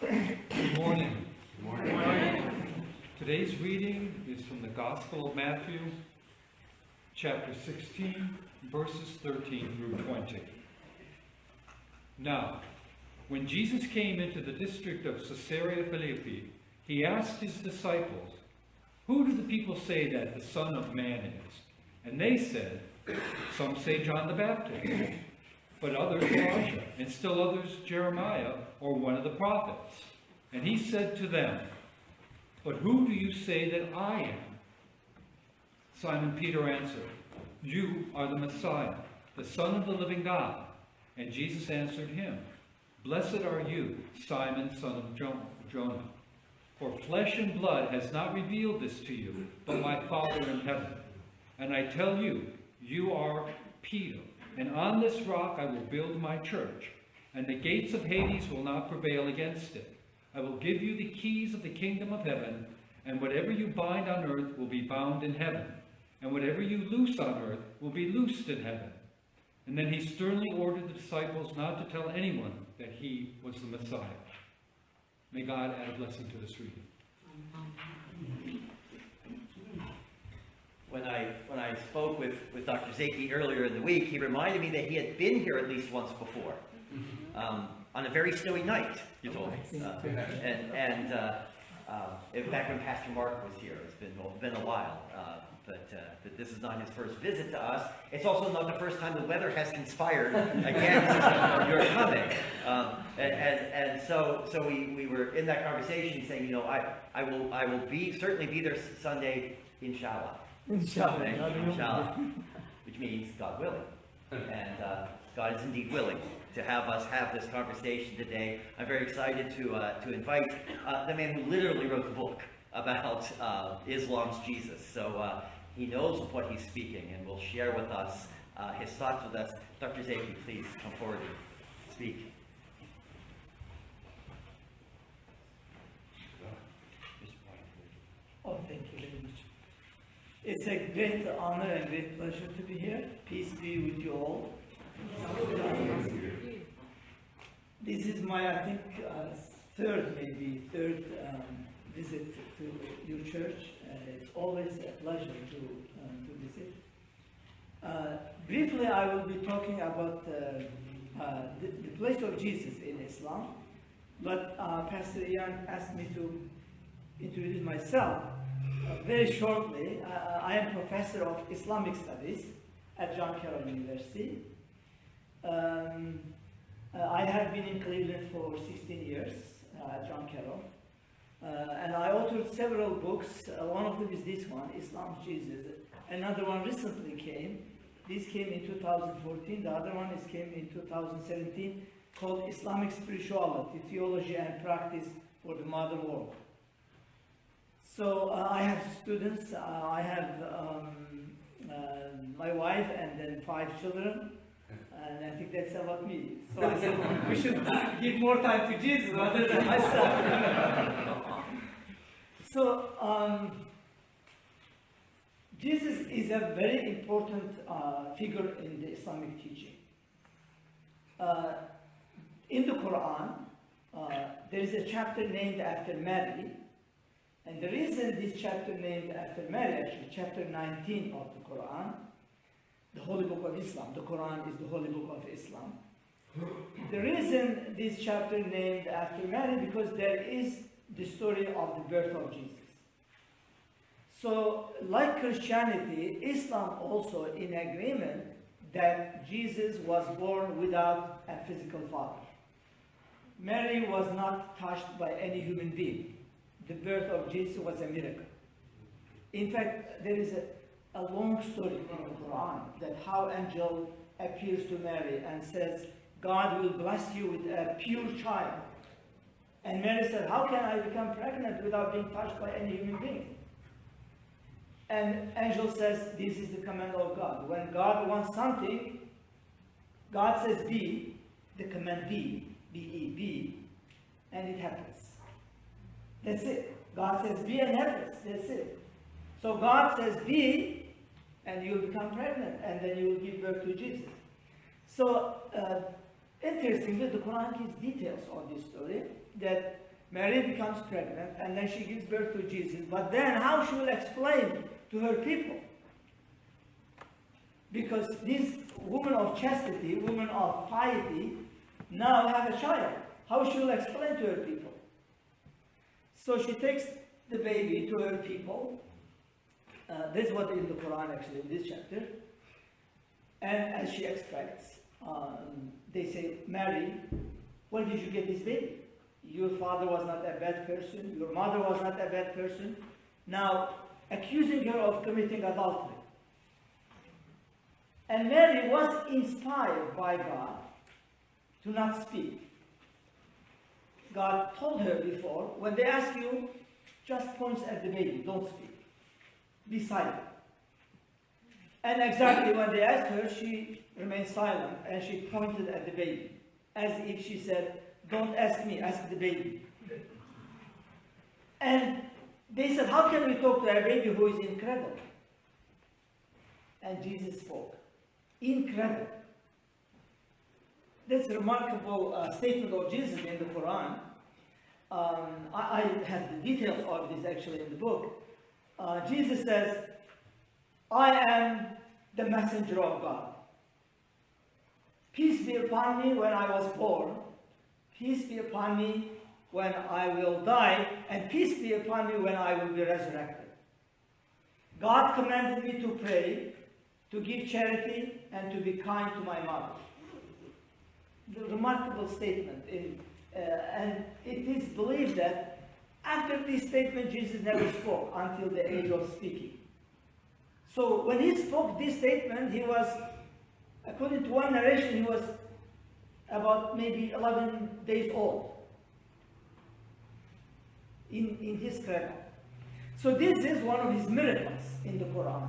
Good morning. Good morning. Today's reading is from the Gospel of Matthew, chapter 16, verses 13 through 20. Now, when Jesus came into the district of Caesarea Philippi, he asked his disciples, "Who do the people say that the Son of Man is?" And they said, "Some say John the Baptist, but others Elijah, and still others Jeremiah or one of the prophets." And he said to them, "But who do you say that I am?" Simon Peter answered, "You are the Messiah, the Son of the living God." And Jesus answered him, "Blessed are you, Simon, son of Jonah, for flesh and blood has not revealed this to you, but my Father in heaven. And I tell you, you are Peter, and on this rock I will build my church, and the gates of Hades will not prevail against it. I will give you the keys of the kingdom of heaven, and whatever you bind on earth will be bound in heaven, and whatever you loose on earth will be loosed in heaven." And then he sternly ordered the disciples not to tell anyone that he was the Messiah. May God add a blessing to this reading. When I spoke with Dr. Zeki earlier in the week, he reminded me that he had been here at least once before. On a very snowy night, you told me. Back when Pastor Mark was here. It's been a while. But this is not his first visit to us. It's also not the first time the weather has conspired against your coming. So we were in that conversation saying, you know, I will certainly be there Sunday, inshallah. Inshallah, which means God willing. And God is indeed willing to have us have this conversation today. I'm very excited to invite the man who literally wrote the book about Islam's Jesus. So he knows what he's speaking and will share with us his thoughts with us. Dr. Zeki, please come forward and speak. Oh, thank you very much. It's a great honor and great pleasure to be here. Peace be with you all. This is my, I think, third visit to your church. It's always a pleasure to visit. Briefly, I will be talking about the place of Jesus in Islam, but Pastor Ian asked me to introduce myself very shortly. I am professor of Islamic Studies at John Carroll University. I have been in Cleveland for 16 years at John Carroll. And I authored several books. One of them is this one, Islam's Jesus. Another one recently came. This came in 2014. The other one came in 2017, called Islamic Spirituality, Theology and Practice for the Modern World. So I have students. I have my wife and then 5 children. And I think that's about me. So I said, we should give more time to Jesus rather than myself. So, Jesus is a very important figure in the Islamic teaching. In the Quran, there is a chapter named after Mary. And the reason this chapter named after Mary, actually chapter 19 of the Quran, the Holy Book of Islam. The Quran is the Holy Book of Islam. The reason this chapter named after Mary, because there is the story of the birth of Jesus. So, like Christianity, Islam also in agreement that Jesus was born without a physical father. Mary was not touched by any human being. The birth of Jesus was a miracle. In fact, there is a long story in the Quran that how angel appears to Mary and says, "God will bless you with a pure child." And Mary said, "How can I become pregnant without being touched by any human being?" And angel says, "This is the command of God. When God wants something, God says be, the command be, B-E, be, and it happens. That's it. God says be and it happens. That's it. So God says be, and you'll become pregnant, and then you will give birth to Jesus. So, interestingly, the Quran gives details on this story, that Mary becomes pregnant, and then she gives birth to Jesus. But then how she will explain to her people? Because these women of chastity, women of piety, now have a child. How she will explain to her people? So she takes the baby to her people. This is what in the Quran actually, in this chapter. And as she expects, they say, Mary, where did you get this baby? Your father was not a bad person. Your mother was not a bad person. Now, accusing her of committing adultery. And Mary was inspired by God to not speak. God told her before, when they ask you, just point at the baby, don't speak. Be silent. And exactly when they asked her, she remained silent and she pointed at the baby, as if she said, don't ask me, ask the baby. And they said, how can we talk to a baby who is incredible? And Jesus spoke. Incredible. That's a remarkable statement of Jesus in the Quran. I have the details of this actually in the book. Jesus says, I am the messenger of God. Peace be upon me when I was born. Peace be upon me when I will die. And peace be upon me when I will be resurrected. God commanded me to pray, to give charity, and to be kind to my mother. The remarkable statement. And it is believed that after this statement, Jesus never spoke until the age of speaking. So when he spoke this statement, he was, according to one narration, he was about maybe 11 days old in his cradle. So this is one of his miracles in the Quran.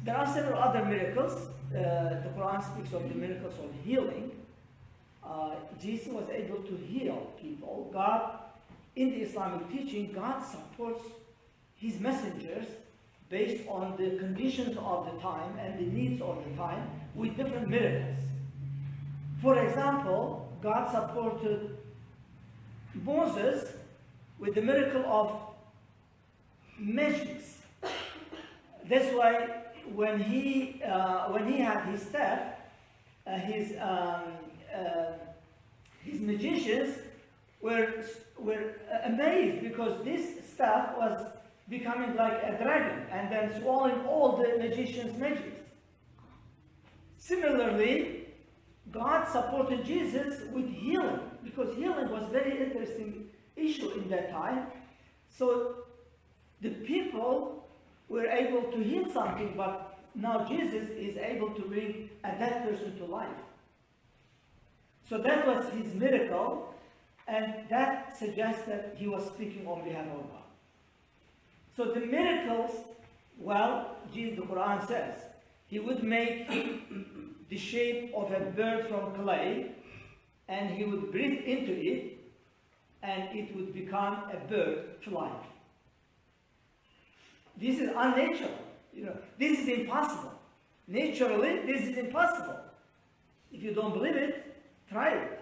There are several other miracles. The Quran speaks of the miracles of healing. Jesus was able to heal people. God, in the Islamic teaching, God supports his messengers based on the conditions of the time and the needs of the time with different miracles. For example, God supported Moses with the miracle of magics. That's why when he had his staff, his magicians were amazed because this staff was becoming like a dragon and then swallowing all the magicians' magics. Similarly, God supported Jesus with healing because healing was a very interesting issue in that time. So the people were able to heal something, but now Jesus is able to bring a dead person to life. So that was his miracle, and that suggests that he was speaking on behalf of God. So the miracles, well, Jesus, the Quran says, he would make the shape of a bird from clay, and he would breathe into it, and it would become a bird flying. This is unnatural. This is impossible. Naturally, this is impossible. If you don't believe it, try it.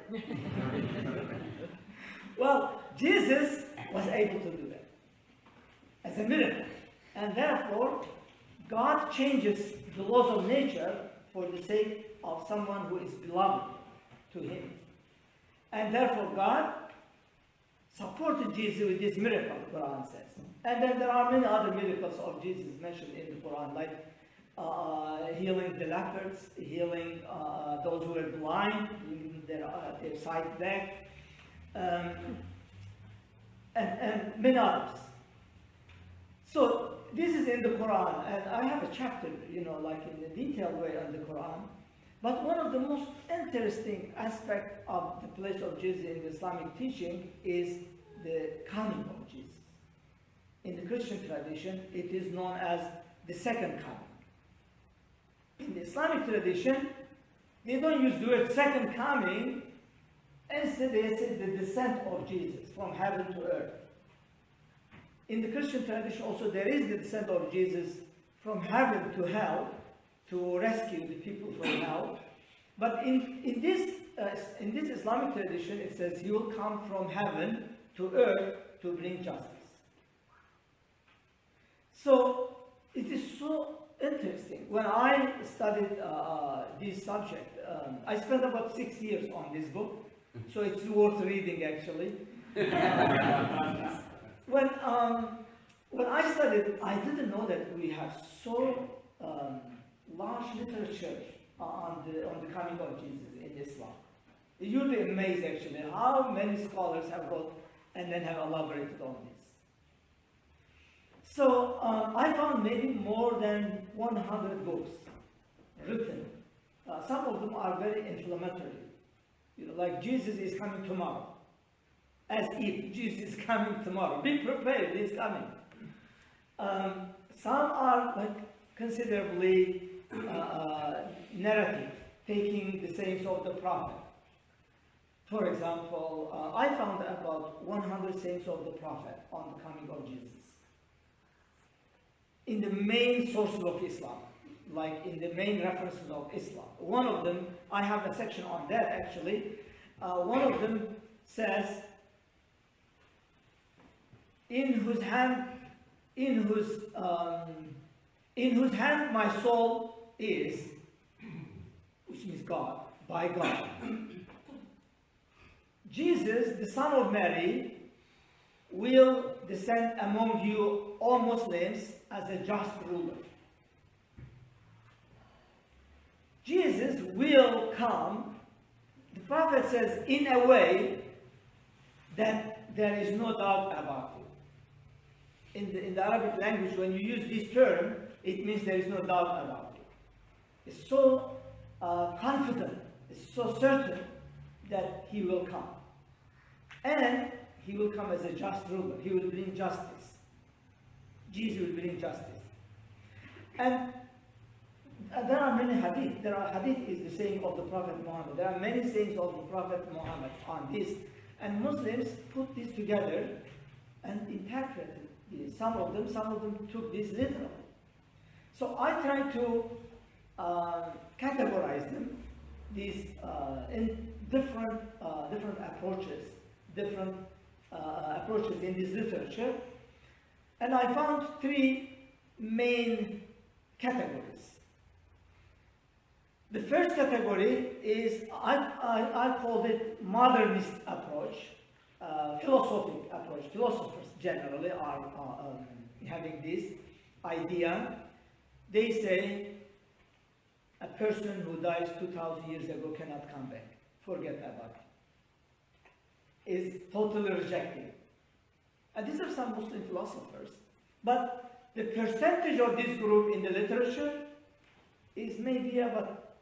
Well, Jesus was able to do that as a miracle. And therefore, God changes the laws of nature for the sake of someone who is beloved to him. And therefore, God supported Jesus with this miracle, the Quran says. And then there are many other miracles of Jesus mentioned in the Quran, like healing the lepers, healing those who are blind, giving their sight back, and many others. So this is in the Quran, and I have a chapter, like in a detailed way on the Quran. But one of the most interesting aspects of the place of Jesus in the Islamic teaching is the coming of Jesus. In the Christian tradition, it is known as the second coming. In the Islamic tradition, they don't use the word second coming. Instead, they say the descent of Jesus from heaven to earth. In the Christian tradition also, there is the descent of Jesus from heaven to hell to rescue the people from hell. But in this Islamic tradition, it says he will come from heaven to earth to bring justice. So it is so interesting. When I studied this subject, I spent about 6 years on this book, so it's worth reading actually. When I studied, I didn't know that we have so large literature on the coming of Jesus in Islam. You'll be amazed actually how many scholars have wrote and then have elaborated on this. So I found maybe more than 100 books written. Some of them are very inflammatory. You know, like Jesus is coming tomorrow. As if Jesus is coming tomorrow. Be prepared, he's coming. Some are like considerably narrative, taking the sayings of the prophet. For example, I found about 100 sayings of the prophet on the coming of Jesus. In the main sources of Islam, like in the main references of Islam. One of them, I have a section on that actually. One of them says, in whose hand my soul is, which means God, by God. Jesus, the son of Mary, will descend among you, all Muslims, as a just ruler. Jesus will come, the prophet says, in a way that there is no doubt about it. In the Arabic language, when you use this term, it means there is no doubt about it. It's so confident, it's so certain that he will come. And he will come as a just ruler. He will bring justice. Jesus will bring justice. And there are many hadith. Hadith is the saying of the Prophet Muhammad. There are many sayings of the Prophet Muhammad on this. And Muslims put this together and interpreted this. Some of them took this literally. So I try to categorize them, these in different approaches, approaches in this literature, and I found 3 main categories. The first category is, I called it modernist approach, philosophic approach. Philosophers generally are having this idea. They say a person who dies 2,000 years ago cannot come back. Forget about it. Is totally rejected. And these are some Muslim philosophers. But the percentage of this group in the literature is maybe about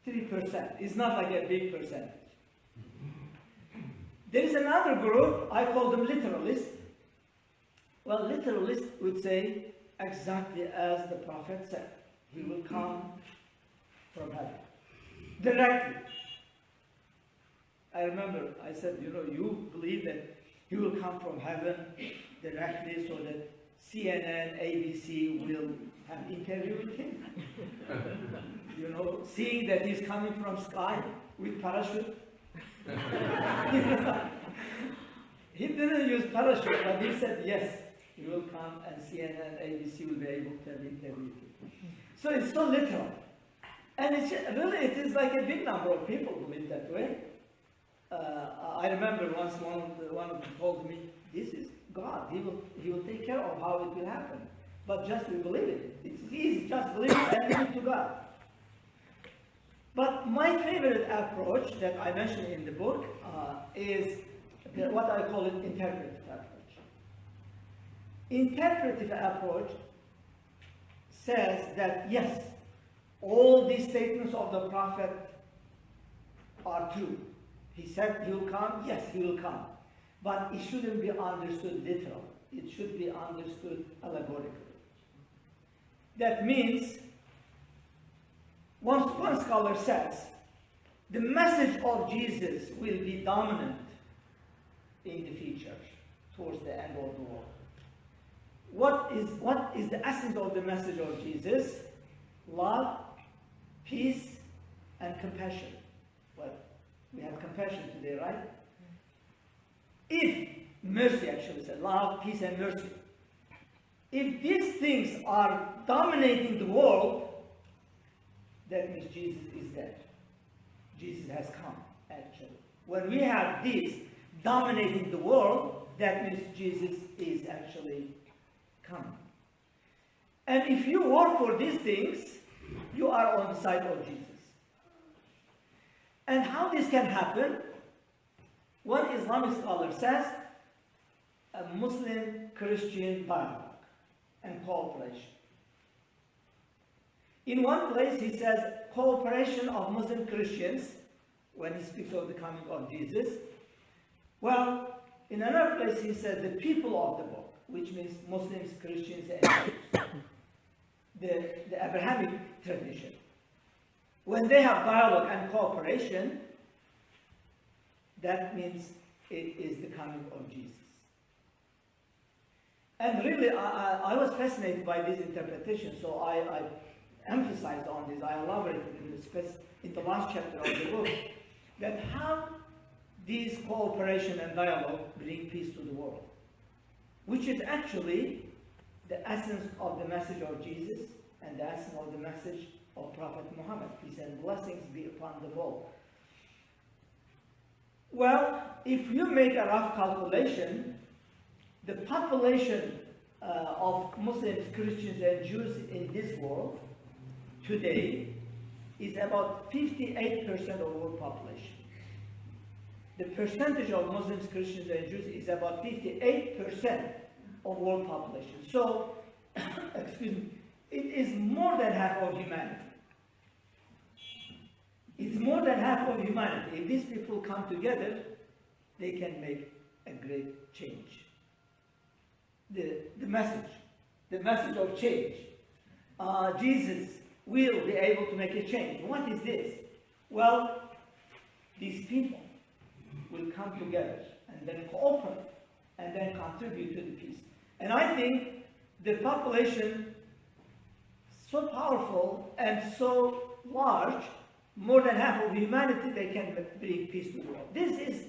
3%. It's not like a big percentage. There is another group, I call them literalists. Well, literalists would say exactly as the Prophet said. He will come from heaven. Directly. I remember I said, you believe that he will come from heaven directly so that CNN, ABC will have interview with him. Seeing that he's coming from sky with parachute. He didn't use parachute, but he said yes, he will come and CNN, ABC will be able to have interview with him. So it's so literal. And it is like a big number of people believe that way. I remember once one of them told me, this is God. He will take care of how it will happen. But just we believe it. It's easy, just believe it and leave it to God. But my favorite approach that I mentioned in the book is what I call it interpretive approach. Interpretive approach says that yes, all these statements of the Prophet are true. He said he will come, yes, he will come. But it shouldn't be understood literally. It should be understood allegorically. That means, one scholar says, the message of Jesus will be dominant in the future, towards the end of the world. What is the essence of the message of Jesus? Love, peace, and compassion. Well, we have compassion today, right? If mercy actually said, love, peace, and mercy. If these things are dominating the world, that means Jesus is dead. Jesus has come, actually. When we have this dominating the world, that means Jesus is actually coming. And if you work for these things, you are on the side of Jesus. And how this can happen? One Islamic scholar says, a Muslim-Christian dialogue and cooperation. In one place he says, cooperation of Muslim Christians, when he speaks of the coming of Jesus. Well, in another place he says, the people of the book, which means Muslims, Christians, and Jews. The Abrahamic tradition. When they have dialogue and cooperation, that means it is the coming of Jesus. And really, I was fascinated by this interpretation, so I emphasized on this, I elaborated in the last chapter of the book, that how these cooperation and dialogue bring peace to the world, which is actually the essence of the message of Jesus and the essence of the message of Prophet Muhammad. Peace and blessings be upon the world. Well, if you make a rough calculation, the population of Muslims, Christians, and Jews in this world today is about 58% of world population. The percentage of Muslims, Christians, and Jews is about 58% of world population. So, excuse me, it is more than half of humanity. It's more than half of humanity. If these people come together, they can make a great change. The message of change. Jesus will be able to make a change. What is this? Well, these people will come together and then cooperate and then contribute to the peace. And I think the population so powerful and so large, more than half of humanity, they can bring peace to the world. This is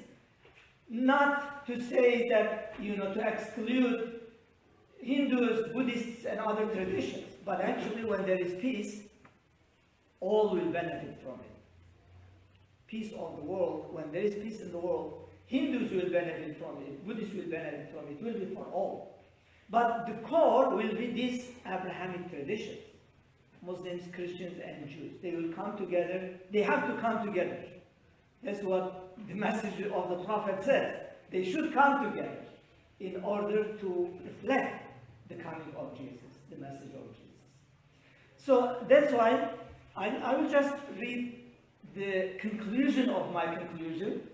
not to say that, to exclude Hindus, Buddhists, and other traditions, but actually when there is peace, all will benefit from it. Peace on the world, when there is peace in the world, Hindus will benefit from it, Buddhists will benefit from it, it will be for all. But the core will be these Abrahamic traditions. Muslims, Christians, and Jews. They will come together. They have to come together. That's what the message of the Prophet says. They should come together in order to reflect the coming of Jesus, the message of Jesus. So that's why I will just read the conclusion of my conclusion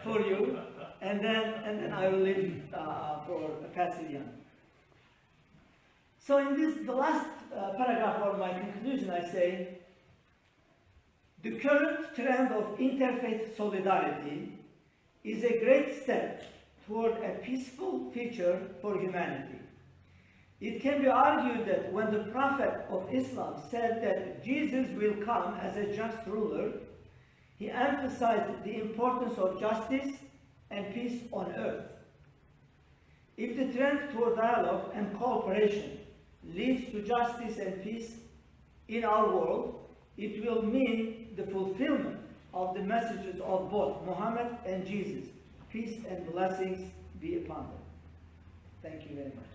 for you, and then I will leave for Pastor Young. So in the last paragraph of my conclusion, I say, the current trend of interfaith solidarity is a great step toward a peaceful future for humanity. It can be argued that when the Prophet of Islam said that Jesus will come as a just ruler, he emphasized the importance of justice and peace on earth. If the trend toward dialogue and cooperation leads to justice and peace in our world, it will mean the fulfillment of the messages of both Muhammad and Jesus. Peace and blessings be upon them. Thank you very much.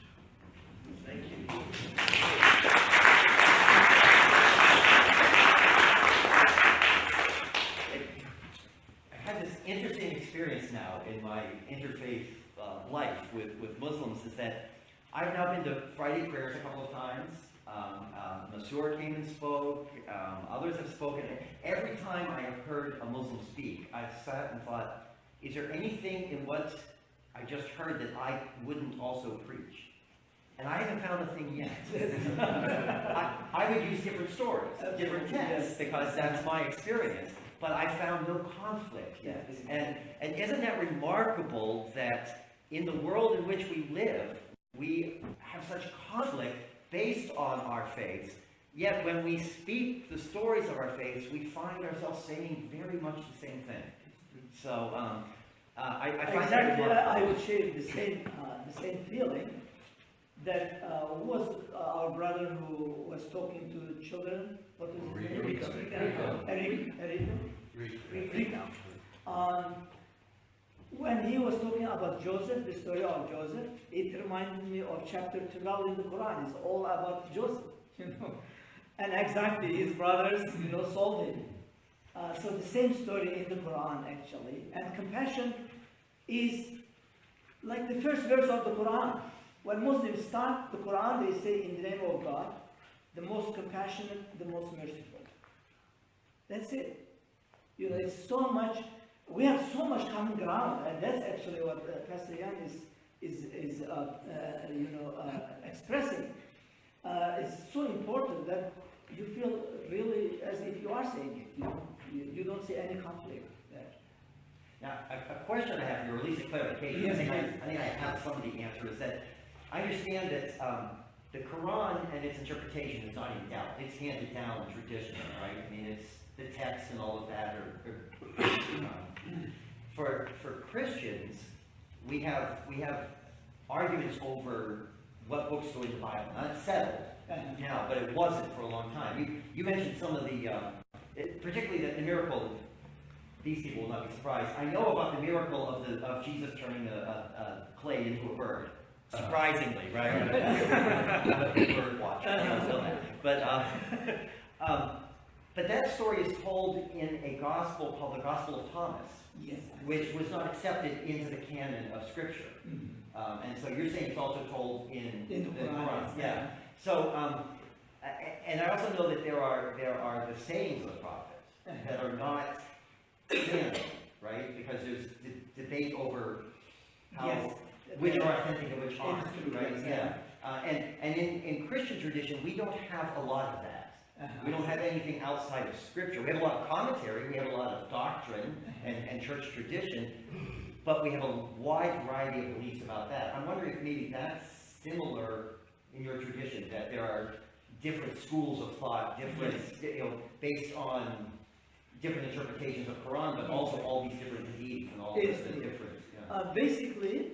Thank you. I had this interesting experience now in my interfaith life with Muslims, is that I've now been to Friday prayers a couple of times. Masur came and spoke. Others have spoken. Every time I have heard a Muslim speak, I've sat and thought, is there anything in what I just heard that I wouldn't also preach? And I haven't found a thing yet. I would use different stories, different texts, because that's my experience. But I found no conflict yet. And isn't that remarkable that in the world in which we live, we have such conflict based on our faiths, yet when we speak the stories of our faiths, we find ourselves saying very much the same thing. So I find that Exactly, remarkable. I would share the same feeling that who was our brother who was talking to children? What was his name? Rico. When he was talking about Joseph, the story of Joseph, it reminded me of chapter 12 in the Quran. It's all about Joseph, And exactly, his brothers, sold him. So the same story in the Quran, actually. And compassion is like the first verse of the Quran. When Muslims start the Quran, they say, in the name of God, the most compassionate, the most merciful. That's it. It's so much, we have so much common ground, and that's actually what Pastor Jan is expressing. It's so important that you feel really as if you are saying it. You don't see any conflict there. Now, a question I have for you, or at least a clarification, Yes, I think I have some of the answer, is that I understand that the Quran and its interpretation is not in doubt. It's handed down tradition, right? I mean, it's the text and all of that. For Christians, we have arguments over what books go in the Bible. Now, it's settled now, but it wasn't for a long time. You mentioned some of the, particularly the miracle. These people will not be surprised. I know about the miracle of Jesus turning a clay into a bird. Surprisingly, right? I'm a big bird watcher. But that story is told in a gospel called the Gospel of Thomas, Yes. which was not accepted into the canon of Scripture. And so you're saying it's also told in the Quran. Yeah. So, and I also know that there are the sayings of the prophets that are not canon, right? Because there's debate over how which are authentic and which aren't, right? Yeah. And in Christian tradition, we don't have a lot of that. We don't have anything outside of Scripture. We have a lot of commentary, we have a lot of doctrine and church tradition, but we have a wide variety of beliefs about that. I'm wondering if maybe that's similar in your tradition, that there are different schools of thought, different, based on different interpretations of Quran, but also all these different hadiths and all this different. Yeah. Basically,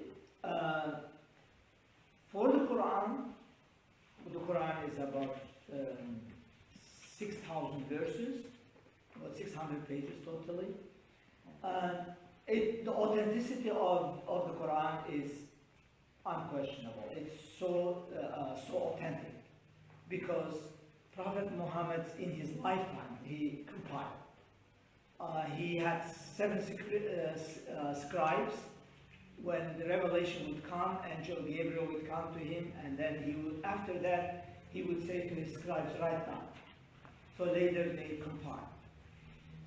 for the Quran is about 6,000 verses, about 600 pages totally. The authenticity of the Quran is unquestionable. It's so authentic because Prophet Muhammad, in his lifetime, he compiled. He had 7 scribes. When the revelation would come, Angel Gabriel would come to him, and then after that, he would say to his scribes, write down. So later they compile.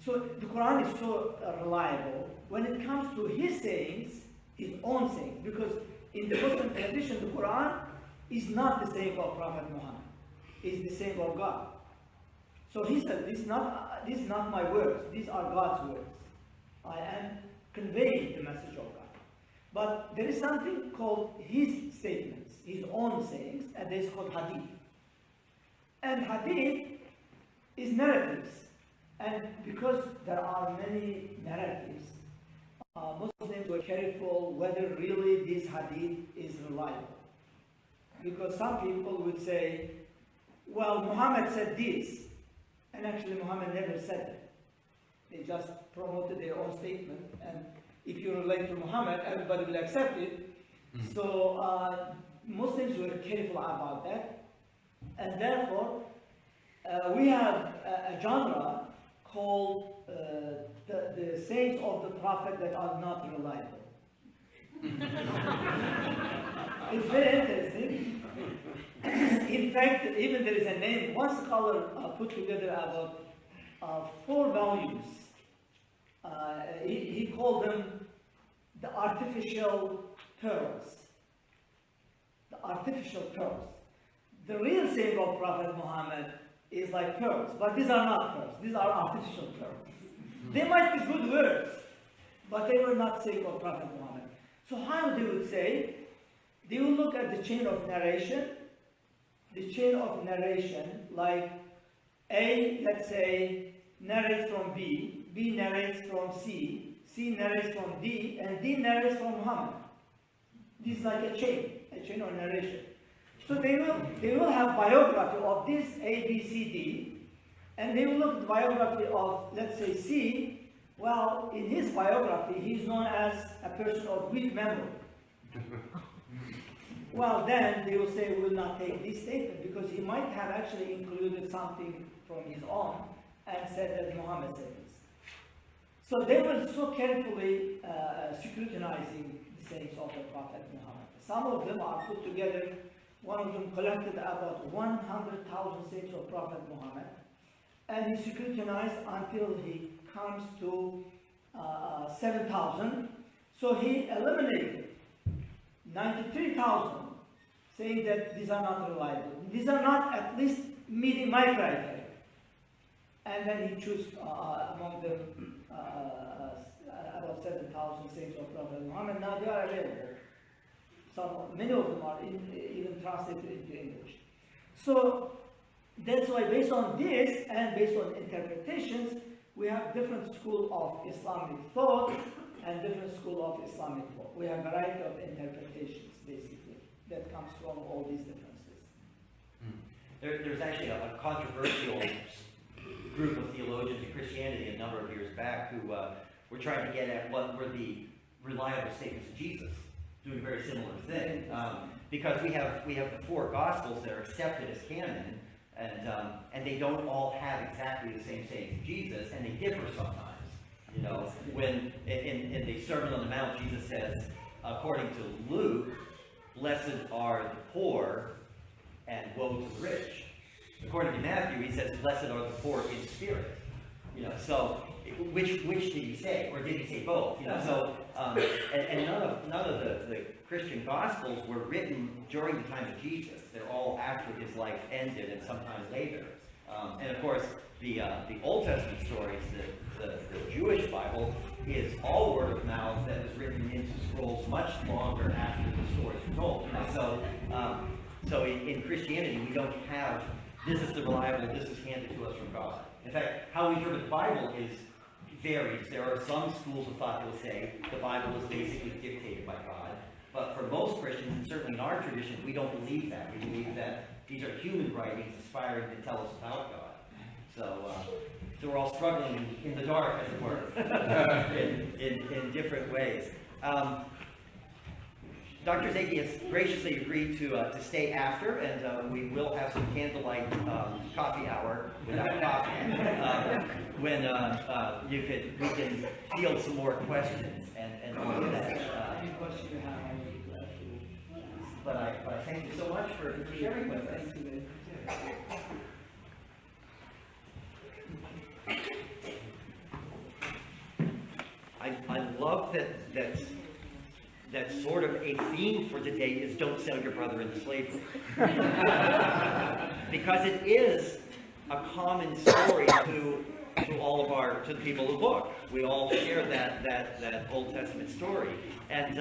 So the Quran is so reliable when it comes to his sayings, his own sayings, because in the Muslim tradition, the Quran is not the saying of Prophet Muhammad. It's the saying of God. So he said, this is not my words, these are God's words. I am conveying the message of God. But there is something called his statements, his own sayings, and this is called hadith. And hadith is narratives. And because there are many narratives, Muslims were careful whether really this hadith is reliable. Because some people would say, well, Muhammad said this, and actually Muhammad never said it. They just promoted their own statement, and if you relate to Muhammad, everybody will accept it. So Muslims were careful about that, and therefore we have a genre called the sayings of the Prophet that are not reliable. It's very interesting. In fact, even there is a name. One scholar put together about 4 volumes. He called them the artificial pearls. The artificial pearls. The real saying of Prophet Muhammad is like pearls, but these are not pearls. These are artificial pearls. They might be good words, but they were not saying of Prophet Muhammad. So how they would say? They would look at the chain of narration. The chain of narration, like A, let's say, narrates from B, B narrates from C, C narrates from D, and D narrates from Muhammad. This is like a chain of narration. So they will have biography of this A, B, C, D, and they will look at the biography of, let's say, C. Well, in his biography, he's known as a person of weak memory. Well, then they will say, we will not take this statement because he might have actually included something from his own and said that Muhammad said this. So they were so carefully scrutinizing the sayings of the Prophet Muhammad. Some of them are put together. One of them collected about 100,000 sayings of Prophet Muhammad, and he scrutinized until he comes to 7,000. So he eliminated 93,000, saying that these are not reliable. These are not at least meeting my criteria. And then he chose among them about 7,000 sayings of Prophet Muhammad. Now they are available. Many of them are even translated into English. So that's why, based on this and based on interpretations, we have different school of Islamic thought and different school of Islamic thought. We have a variety of interpretations, basically, that comes from all these differences. There's actually a controversial group of theologians in Christianity a number of years back who were trying to get at what were the reliable statements of Jesus, doing a very similar thing. Because we have the four Gospels that are accepted as canon, and they don't all have exactly the same sayings of Jesus, and they differ sometimes. You know, when in the Sermon on the Mount, Jesus says, according to Luke, blessed are the poor and woe to the rich. According to Matthew, he says, blessed are the poor in spirit. You know, so which did he say, or did he say both? You know, so and none of the Christian Gospels were written during the time of Jesus. They're all after his life ended, and sometimes later. And of course, the Old Testament stories, the Jewish Bible, is all word of mouth that was written into scrolls much longer after the stories were told. So in Christianity, we don't have this is the reliable, this is handed to us from God. In fact, how we interpret the Bible varies. There are some schools of thought that will say the Bible is basically dictated by God. But for most Christians, and certainly in our tradition, we don't believe that. We believe that these are human writings aspiring to tell us about God. So we're all struggling in the dark, as it were, in different ways. Dr. Zeki has graciously agreed to stay after, and we will have some candlelight coffee hour without coffee when we can field some more questions and all of that. But I thank you so much for sharing with us. I love that sort of a theme for today is don't sell your brother into slavery. Because it is a common story to all of to the people who look. We all share that Old Testament story. And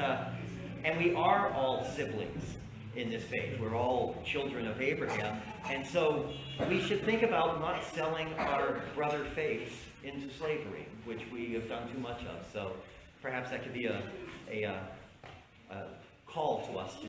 we are all siblings in this faith. We're all children of Abraham. And so we should think about not selling our brother faiths into slavery, which we have done too much of. So perhaps that could be a call to us.